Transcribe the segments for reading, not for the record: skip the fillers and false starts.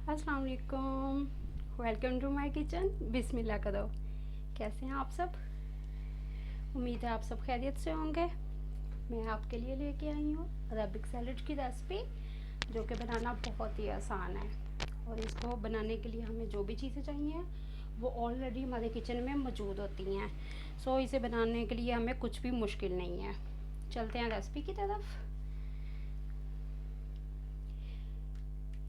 अस्सलाम वालेकुम। Welcome to my kitchen. बिस्मिल्लाह करो। कैसे हैं आप सब? उम्मीद है आप सब खैरियत से होंगे। मैं आपके लिए लेके आई हूँ अरबिक सैलड की रेसिपी, जो कि बनाना बहुत ही आसान है। और इसको बनाने के लिए हमें जो भी चीज़ें चाहिए वो ऑलरेडी हमारे किचन में मौजूद होती हैं। सो इसे बनाने के लिए हमें कुछ भी मुश्किल नहीं है। चलते हैं रेसिपी की तरफ।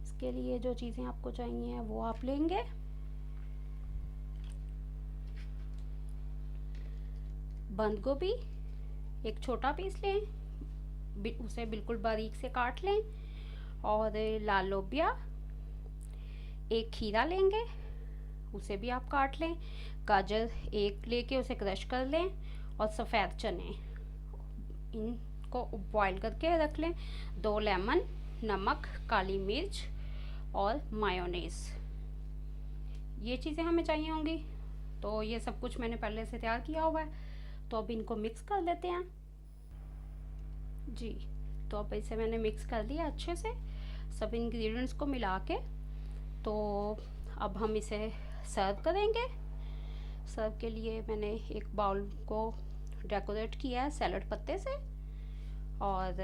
इसके लिए जो चीज़ें आपको चाहिए वो आप लेंगे। बंद गोभी एक छोटा पीस लें, उसे बिल्कुल बारीक से काट लें। और लाल लोबिया एक खीरा लेंगे, उसे भी आप काट लें। गाजर एक लेके उसे क्रश कर लें। और सफ़ेद चने इनको बॉईल करके रख लें। 2 लेमन, नमक, काली मिर्च और मायोनीज़, ये चीज़ें हमें चाहिए होंगी। तो ये सब कुछ मैंने पहले से तैयार किया हुआ है, तो अब इनको मिक्स कर लेते हैं जी। तो अब इसे मैंने मिक्स कर दिया अच्छे से सब इंग्रेडिएंट्स को मिला के। तो अब हम इसे सर्व करेंगे। सर्व के लिए मैंने एक बाउल को डेकोरेट किया है सैलड पत्ते से। और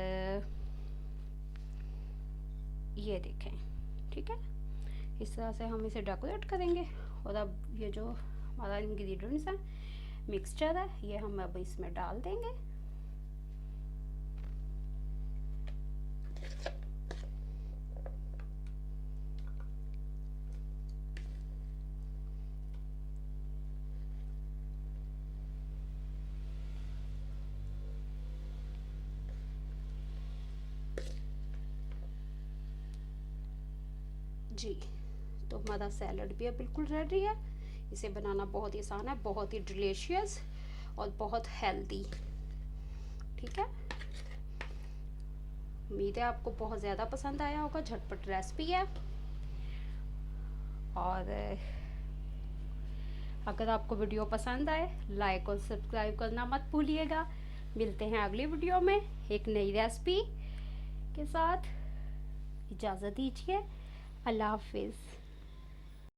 ये देखें, ठीक है, इस तरह से हम इसे डेकोरेट करेंगे। और अब ये जो हमारा इंग्रेडिएंट्स है, मिक्सचर है, ये हम अब इसमें डाल देंगे। जी, तो हमारा सैलड भी अब बिल्कुल रेडी है। इसे बनाना बहुत ही आसान है, बहुत ही डिलीशियस और बहुत हेल्दी, ठीक है। उम्मीद है आपको बहुत ज़्यादा पसंद आया होगा। झटपट रेसिपी है। और अगर आपको वीडियो पसंद आए, लाइक और सब्सक्राइब करना मत भूलिएगा। मिलते हैं अगली वीडियो में एक नई रेसिपी के साथ। इजाज़त दीजिए। अल्लाह हाफिज़।